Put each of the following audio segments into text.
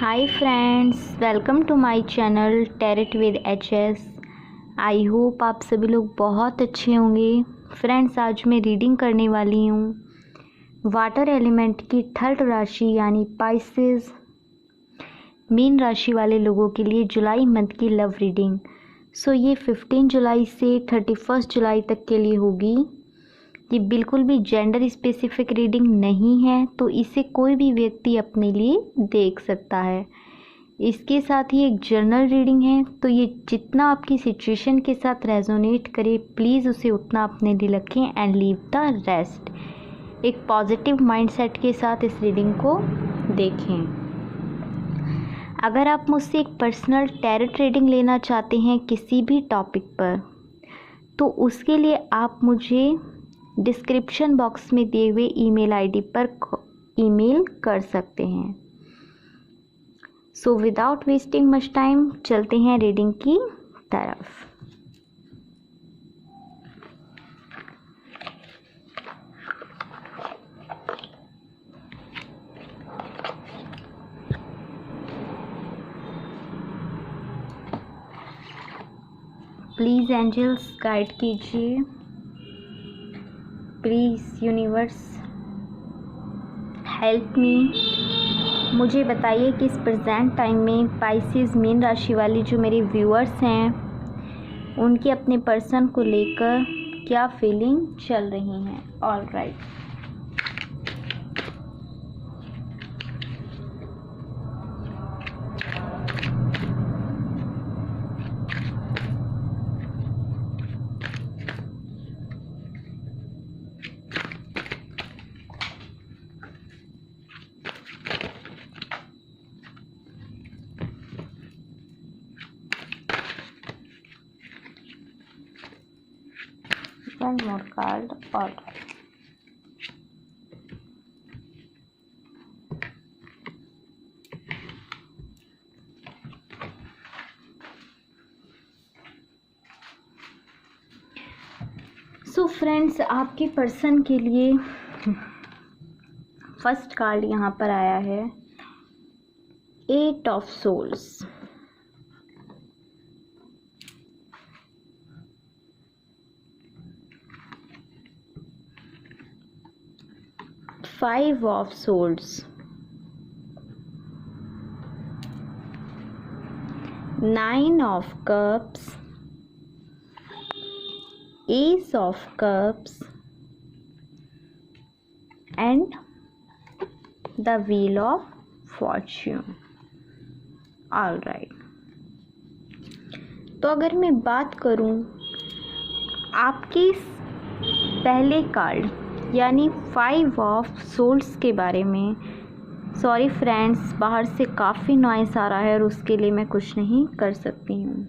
Hi friends, welcome to my channel tarot with HS. I hope आप सभी लोग बहुत अच्छे होंगे। फ्रेंड्स, आज मैं रीडिंग करने वाली हूँ वाटर एलिमेंट की थर्ड राशि यानी पाइसेस मीन राशि वाले लोगों के लिए जुलाई मंथ की लव रीडिंग। सो ये 15 जुलाई से 31 जुलाई तक के लिए होगी। ये बिल्कुल भी जेंडर स्पेसिफिक रीडिंग नहीं है, तो इसे कोई भी व्यक्ति अपने लिए देख सकता है। इसके साथ ही एक जर्नल रीडिंग है, तो ये जितना आपकी सिचुएशन के साथ रेजोनेट करे प्लीज़ उसे उतना अपने लिए रखें एंड लीव द रेस्ट। एक पॉजिटिव माइंडसेट के साथ इस रीडिंग को देखें। अगर आप मुझसे एक पर्सनल टैरोट रीडिंग लेना चाहते हैं किसी भी टॉपिक पर, तो उसके लिए आप मुझे डिस्क्रिप्शन बॉक्स में दिए हुए ईमेल आईडी पर ईमेल कर सकते हैं। So without wasting much time चलते हैं रीडिंग की तरफ। प्लीज़ एंजल्स गाइड कीजिए। Please universe help me. मुझे बताइए कि इस प्रेजेंट टाइम में पाइसेस मीन राशि वाली जो मेरे व्यूअर्स हैं उनके अपने पर्सन को लेकर क्या फीलिंग चल रही हैं। All right. One more card. All right. So friends, आपके पर्सन के लिए फर्स्ट कार्ड यहाँ पर आया है 8 of swords. Five of swords, 9 of cups, ace of cups and the wheel of fortune. All right. तो अगर मैं बात करूं आपके पहले कार्ड यानी 5 ऑफ सोल्स के बारे में, सॉरी फ्रेंड्स, बाहर से काफ़ी नॉइस आ रहा है और उसके लिए मैं कुछ नहीं कर सकती हूँ।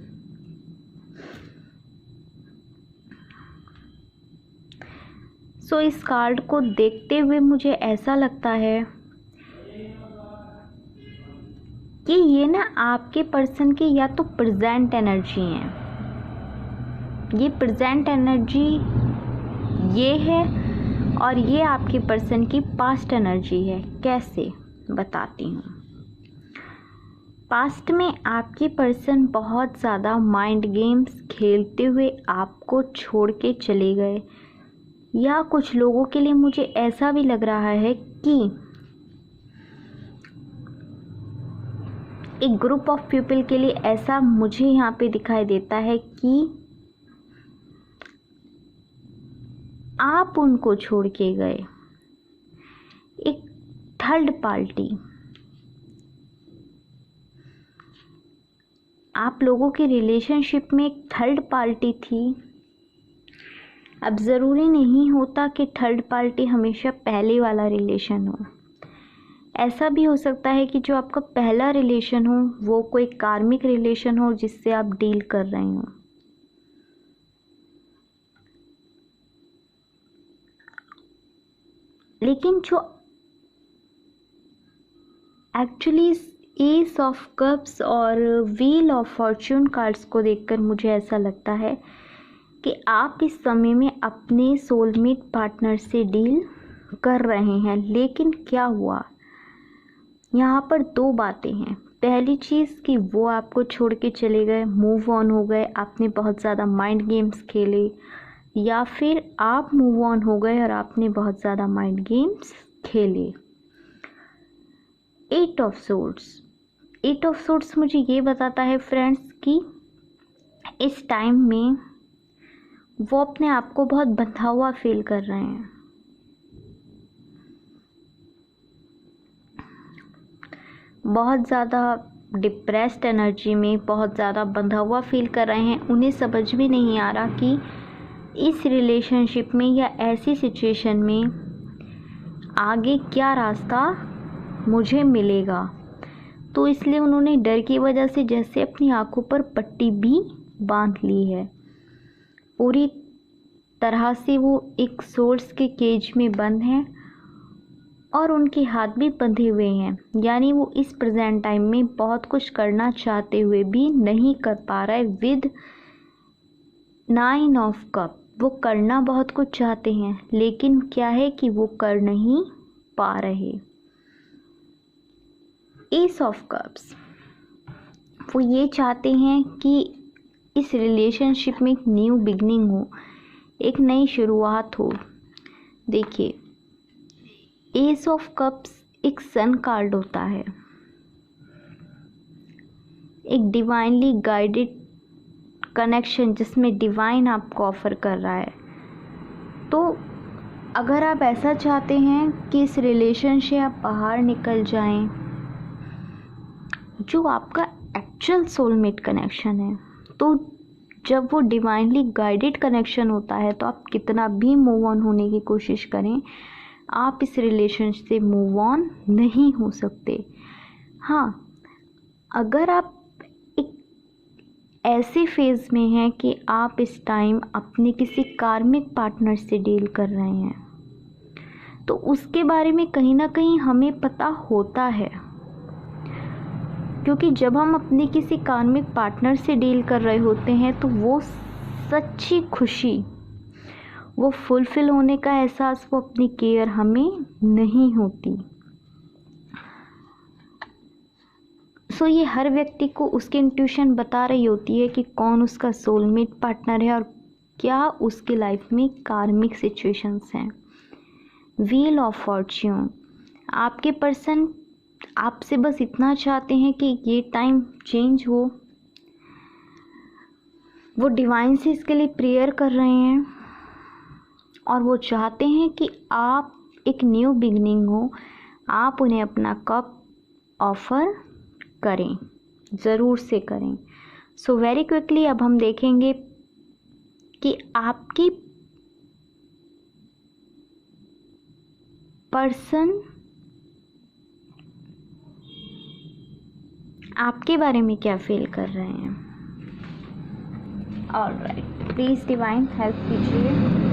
सो इस कार्ड को देखते हुए मुझे ऐसा लगता है कि ये ना आपके पर्सन की या तो प्रेजेंट एनर्जी है, ये प्रेजेंट एनर्जी ये है, और ये आपके पर्सन की पास्ट एनर्जी है। कैसे बताती हूँ। पास्ट में आपके पर्सन बहुत ज़्यादा माइंड गेम्स खेलते हुए आपको छोड़ के चले गए, या कुछ लोगों के लिए मुझे ऐसा भी लग रहा है कि एक ग्रुप ऑफ पीपल के लिए ऐसा मुझे यहाँ पे दिखाई देता है कि आप उनको छोड़ के गए। एक थर्ड पार्टी आप लोगों के रिलेशनशिप में एक थर्ड पार्टी थी। अब ज़रूरी नहीं होता कि थर्ड पार्टी हमेशा पहले वाला रिलेशन हो। ऐसा भी हो सकता है कि जो आपका पहला रिलेशन हो वो कोई कार्मिक रिलेशन हो जिससे आप डील कर रहे हो। लेकिन जो एक्चुअली एस ऑफ कप्स और व्हील ऑफ फॉर्च्यून कार्ड्स को देखकर मुझे ऐसा लगता है कि आप इस समय में अपने सोलमेट पार्टनर से डील कर रहे हैं। लेकिन क्या हुआ, यहाँ पर दो बातें हैं। पहली चीज़ कि वो आपको छोड़ के चले गए, मूव ऑन हो गए, आपने बहुत ज़्यादा माइंड गेम्स खेले, या फिर आप मूव ऑन हो गए और आपने बहुत ज़्यादा माइंड गेम्स खेले। एट ऑफ सोर्ड्स मुझे ये बताता है फ्रेंड्स कि इस टाइम में वो अपने आप को बहुत बंधा हुआ फील कर रहे हैं। बहुत ज़्यादा डिप्रेस्ड एनर्जी में, बहुत ज़्यादा बंधा हुआ फील कर रहे हैं। उन्हें समझ में नहीं आ रहा कि इस रिलेशनशिप में या ऐसी सिचुएशन में आगे क्या रास्ता मुझे मिलेगा। तो इसलिए उन्होंने डर की वजह से जैसे अपनी आंखों पर पट्टी भी बांध ली है। पूरी तरह से वो एक सोर्स के केज में बंद हैं और उनके हाथ भी बंधे हुए हैं। यानी वो इस प्रेजेंट टाइम में बहुत कुछ करना चाहते हुए भी नहीं कर पा रहे। विद 9 ऑफ कप वो करना बहुत कुछ चाहते हैं, लेकिन क्या है कि वो कर नहीं पा रहे। एस ऑफ कप्स वो ये चाहते हैं कि इस रिलेशनशिप में एक न्यू बिगनिंग हो, एक नई शुरुआत हो। देखिए, एस ऑफ कप्स एक सन कार्ड होता है, एक डिवाइनली गाइडेड कनेक्शन जिसमें डिवाइन आपको ऑफर कर रहा है। तो अगर आप ऐसा चाहते हैं कि इस रिलेशन से आप बाहर निकल जाएं, जो आपका एक्चुअल सोलमेट कनेक्शन है, तो जब वो डिवाइनली गाइडेड कनेक्शन होता है तो आप कितना भी मूव ऑन होने की कोशिश करें, आप इस रिलेशन से मूव ऑन नहीं हो सकते। हाँ, अगर आप एक ऐसे फेज में हैं कि आप इस टाइम अपने किसी कार्मिक पार्टनर से डील कर रहे हैं, तो उसके बारे में कहीं ना कहीं हमें पता होता है, क्योंकि जब हम अपने किसी कार्मिक पार्टनर से डील कर रहे होते हैं तो वो सच्ची खुशी, वो फुलफिल होने का एहसास, वो अपनी केयर हमें नहीं होती। सो ये हर व्यक्ति को उसकी इंट्यूशन बता रही होती है कि कौन उसका सोलमेट पार्टनर है और क्या उसकी लाइफ में कार्मिक सिचुएशंस हैं। व्हील ऑफ फॉर्च्यून, आपके पर्सन आपसे बस इतना चाहते हैं कि ये टाइम चेंज हो। वो डिवाइन से इसके लिए प्रेयर कर रहे हैं और वो चाहते हैं कि आप एक न्यू बिगनिंग हो, आप उन्हें अपना कप ऑफर करें, ज़रूर से करें। सो वेरी क्विकली अब हम देखेंगे कि आपकी पर्सन आपके बारे में क्या फील कर रहे हैं। ऑलराइट, प्लीज़ डिवाइन हेल्प कीजिए।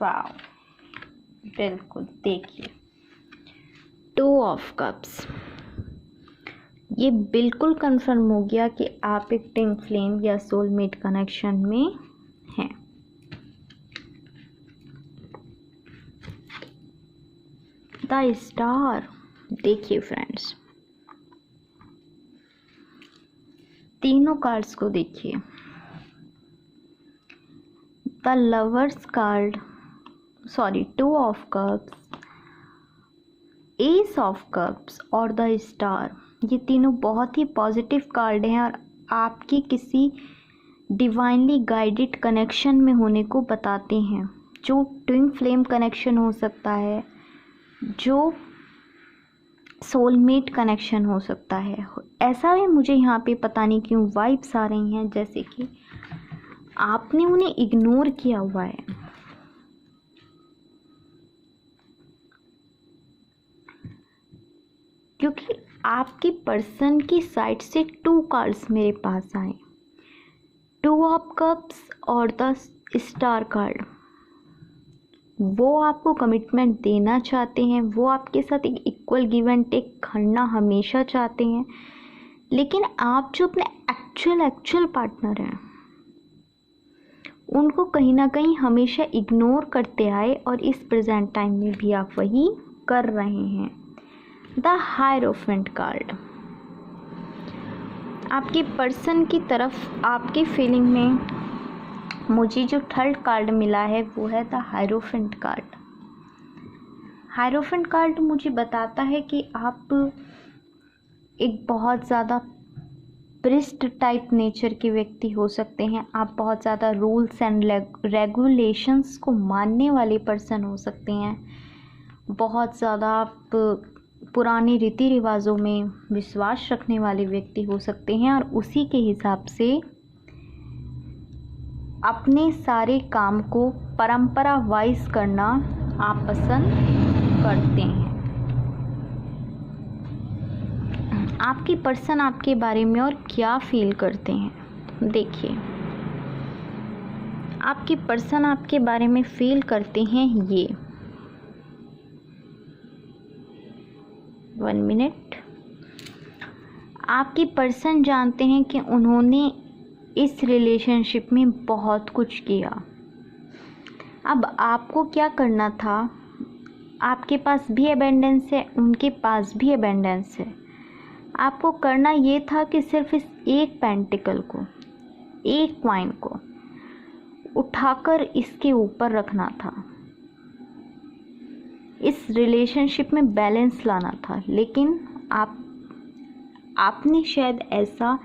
वाओ, बिल्कुल, देखिए 2 ऑफ कप्स, ये बिल्कुल कंफर्म हो गया कि आप एक ट्विन फ्लेम या सोलमेट कनेक्शन में हैं। द स्टार, देखिए फ्रेंड्स, तीनों कार्ड्स को देखिए। The lovers card, sorry 2 of cups, ace of cups और द स्टार, ये तीनों बहुत ही पॉजिटिव कार्ड हैं और आपकी किसी डिवाइनली गाइडेड कनेक्शन में होने को बताते हैं, जो ट्विन फ्लेम कनेक्शन हो सकता है, जो सोलमेट कनेक्शन हो सकता है। ऐसा भी मुझे यहाँ पे पता नहीं क्यों वाइब्स आ रही हैं जैसे कि आपने उन्हें इग्नोर किया हुआ है। क्योंकि आपके पर्सन की साइड से 2 कार्ड्स मेरे पास आए, 2 ऑफ कप्स और द स्टार कार्ड। वो आपको कमिटमेंट देना चाहते हैं, वो आपके साथ एक इक्वल गिव एंड टेक करना हमेशा चाहते हैं, लेकिन आप जो अपने एक्चुअल पार्टनर हैं उनको कहीं ना कहीं हमेशा इग्नोर करते आए और इस प्रेजेंट टाइम में भी आप वही कर रहे हैं। द हायरोफेंट कार्ड आपके पर्सन की तरफ आपकी फीलिंग में मुझे जो थर्ड कार्ड मिला है वो है the hierophant card. Hierophant card मुझे बताता है कि आप एक बहुत ज़्यादा प्रिस्ट टाइप नेचर के व्यक्ति हो सकते हैं। आप बहुत ज़्यादा रूल्स एंड रेगुलेशंस को मानने वाले पर्सन हो सकते हैं। बहुत ज़्यादा आप पुराने रीति रिवाजों में विश्वास रखने वाले व्यक्ति हो सकते हैं और उसी के हिसाब से अपने सारे काम को परंपरा वाइज करना आप पसंद करते हैं। आपके पर्सन आपके बारे में और क्या फील करते हैं, देखिए आपके पर्सन आपके बारे में फील करते हैं ये। 1 मिनट। आपके पर्सन जानते हैं कि उन्होंने इस रिलेशनशिप में बहुत कुछ किया। अब आपको क्या करना था, आपके पास भी अबेंडेंस है, उनके पास भी अबेंडेंस है। आपको करना ये था कि सिर्फ इस एक पेंटिकल को, एक क्वाइन को उठाकर इसके ऊपर रखना था, इस रिलेशनशिप में बैलेंस लाना था, लेकिन आपने शायद ऐसा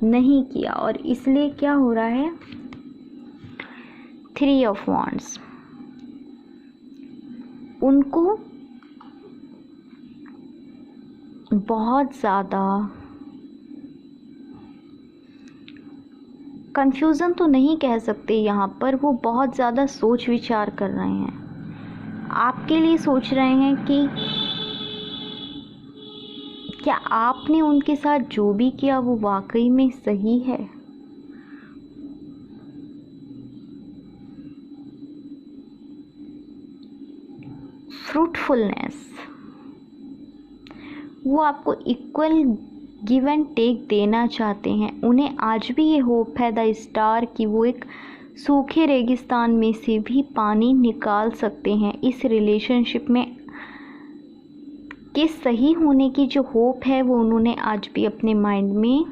नहीं किया और इसलिए क्या हो रहा है, 3 ऑफ वांड्स। उनको बहुत ज़्यादा कंफ्यूजन तो नहीं कह सकते यहाँ पर, वो बहुत ज़्यादा सोच विचार कर रहे हैं, आपके लिए सोच रहे हैं कि क्या आपने उनके साथ जो भी किया वो वाकई में सही है। फ्रूटफुलनेस, वो आपको इक्वल गिव एंड टेक देना चाहते हैं। उन्हें आज भी ये होप है द स्टार कि वो एक सूखे रेगिस्तान में से भी पानी निकाल सकते हैं। इस रिलेशनशिप में के सही होने की जो होप है वो उन्होंने आज भी अपने माइंड में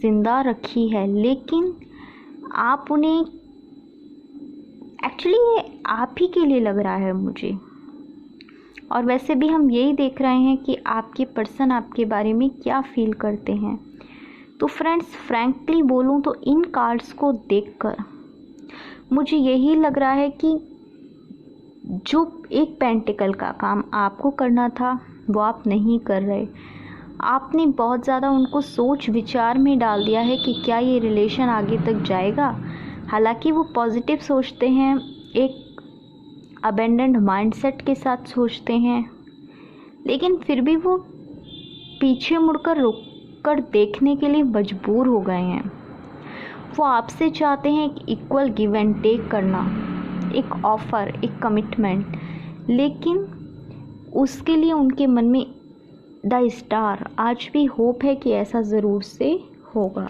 जिंदा रखी है, लेकिन आप उन्हें एक्चुअली ये आप ही के लिए लग रहा है मुझे। और वैसे भी हम यही देख रहे हैं कि आपके पर्सन आपके बारे में क्या फील करते हैं। तो फ्रेंड्स, फ्रैंकली बोलूं तो इन कार्ड्स को देखकर मुझे यही लग रहा है कि जो एक पेंटिकल का काम आपको करना था वो आप नहीं कर रहे। आपने बहुत ज़्यादा उनको सोच विचार में डाल दिया है कि क्या ये रिलेशन आगे तक जाएगा। हालांकि वो पॉजिटिव सोचते हैं, एक अबेंडेंट माइंडसेट के साथ सोचते हैं, लेकिन फिर भी वो पीछे मुड़कर रुक कर देखने के लिए मजबूर हो गए हैं। वो आपसे चाहते हैं एक इक्वल गिव एंड टेक करना, एक ऑफ़र, एक कमिटमेंट, लेकिन उसके लिए उनके मन में द स्टार आज भी होप है कि ऐसा ज़रूर से होगा।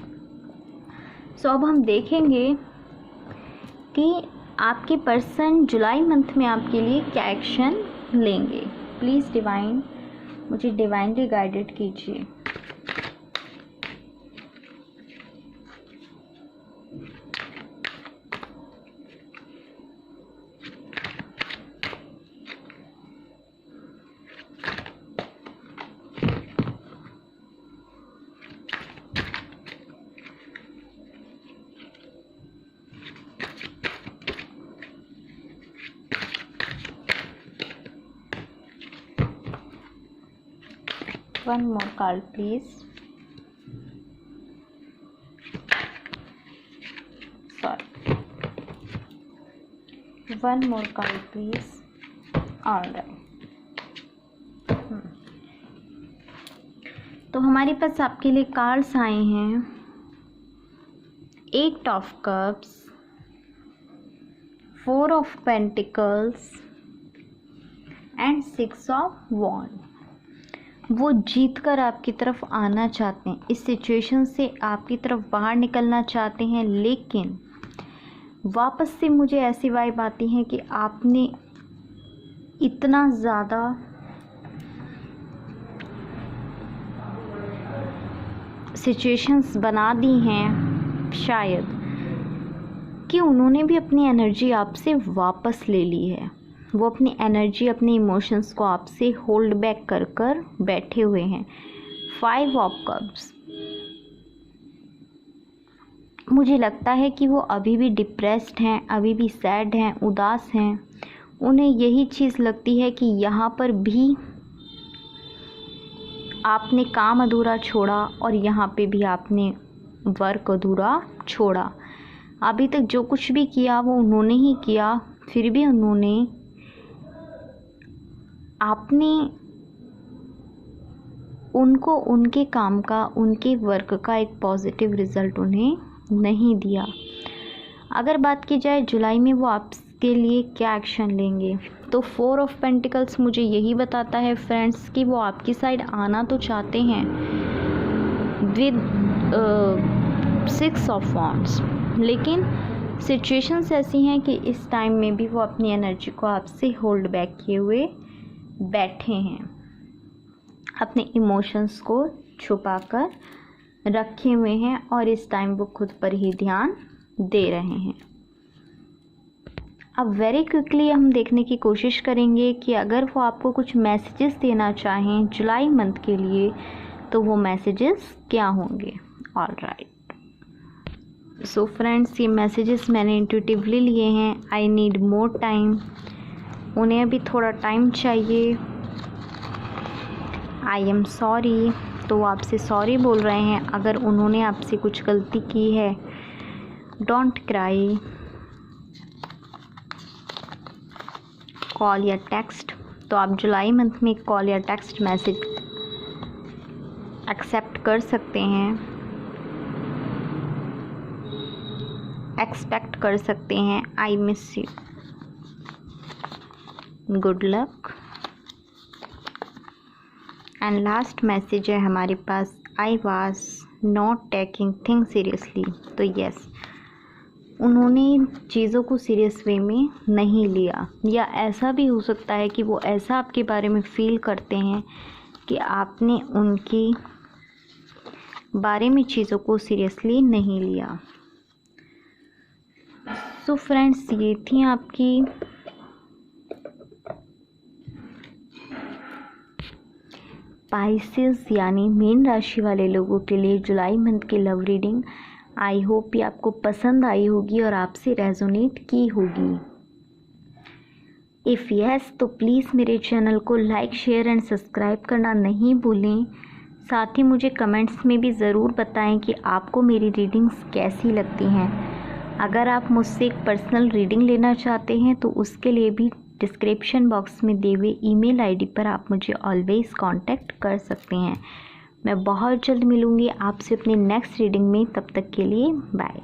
सो अब हम देखेंगे कि आपके पर्सन जुलाई मंथ में आपके लिए क्या एक्शन लेंगे। प्लीज़ डिवाइन मुझे डिवाइनली गाइडेड कीजिए। One more card, please. Sorry. One more card, please. All right. तो हमारे पास आपके लिए कार्ड्स आए हैं 8 of cups, 4 of pentacles and 6 of wand. वो जीत कर आपकी तरफ आना चाहते हैं, इस सिचुएशन से आपकी तरफ बाहर निकलना चाहते हैं, लेकिन वापस से मुझे ऐसी वाइब आती है कि आपने इतना ज़्यादा सिचुएशंस बना दी हैं शायद कि उन्होंने भी अपनी एनर्जी आपसे वापस ले ली है। वो अपनी एनर्जी, अपने इमोशंस को आपसे होल्ड बैक कर कर बैठे हुए हैं। 5 ऑफ कप्स, मुझे लगता है कि वो अभी भी डिप्रेस्ड हैं, अभी भी सैड हैं, उदास हैं। उन्हें यही चीज़ लगती है कि यहाँ पर भी आपने काम अधूरा छोड़ा और यहाँ पे भी आपने वर्क अधूरा छोड़ा। अभी तक जो कुछ भी किया वो उन्होंने ही किया, फिर भी आपने उनको उनके काम का, उनके वर्क का एक पॉजिटिव रिज़ल्ट उन्हें नहीं दिया। अगर बात की जाए जुलाई में वो आपके लिए क्या एक्शन लेंगे, तो 4 ऑफ पेंटिकल्स मुझे यही बताता है फ्रेंड्स कि वो आपकी साइड आना तो चाहते हैं विद 6 ऑफ वॉन्ड्स, लेकिन सिचुएशंस ऐसी हैं कि इस टाइम में भी वो अपनी एनर्जी को आपसे होल्ड बैक किए हुए बैठे हैं, अपने इमोशंस को छुपा कर रखे हुए हैं और इस टाइम वो खुद पर ही ध्यान दे रहे हैं। अब वेरी क्विकली हम देखने की कोशिश करेंगे कि अगर वो आपको कुछ मैसेजेस देना चाहें जुलाई मंथ के लिए तो वो मैसेजेस क्या होंगे। ऑलराइट, सो फ्रेंड्स, ये मैसेजेस मैंने इंट्यूटिवली लिए हैं। आई नीड मोर टाइम, उन्हें अभी थोड़ा टाइम चाहिए। आई एम सॉरी, तो वो आपसे सॉरी बोल रहे हैं अगर उन्होंने आपसे कुछ गलती की है। डोंट क्राई, कॉल या टेक्स्ट, तो आप जुलाई मंथ में कॉल या टेक्स्ट मैसेज एक्सेप्ट कर सकते हैं, एक्सपेक्ट कर सकते हैं। I miss you, good luck. And last message है हमारे पास, I was not taking thing seriously. तो यस, उन्होंने चीज़ों को सीरियस वे में नहीं लिया, या ऐसा भी हो सकता है कि वो ऐसा आपके बारे में फील करते हैं कि आपने उनके बारे में चीज़ों को सीरियसली नहीं लिया। सो फ्रेंड्स, ये थी आपकी पाइसेस यानी मीन राशि वाले लोगों के लिए जुलाई मंथ की लव रीडिंग। आई होप ये आपको पसंद आई होगी और आपसे रेजोनेट की होगी। इफ़ यस, तो प्लीज़ मेरे चैनल को लाइक, शेयर एंड सब्सक्राइब करना नहीं भूलें। साथ ही मुझे कमेंट्स में भी ज़रूर बताएं कि आपको मेरी रीडिंग्स कैसी लगती हैं। अगर आप मुझसे एक पर्सनल रीडिंग लेना चाहते हैं तो उसके लिए भी डिस्क्रिप्शन बॉक्स में दिए हुए ईमेल आईडी पर आप मुझे ऑलवेज़ कांटेक्ट कर सकते हैं। मैं बहुत जल्द मिलूँगी आपसे अपनी नेक्स्ट रीडिंग में, तब तक के लिए बाय।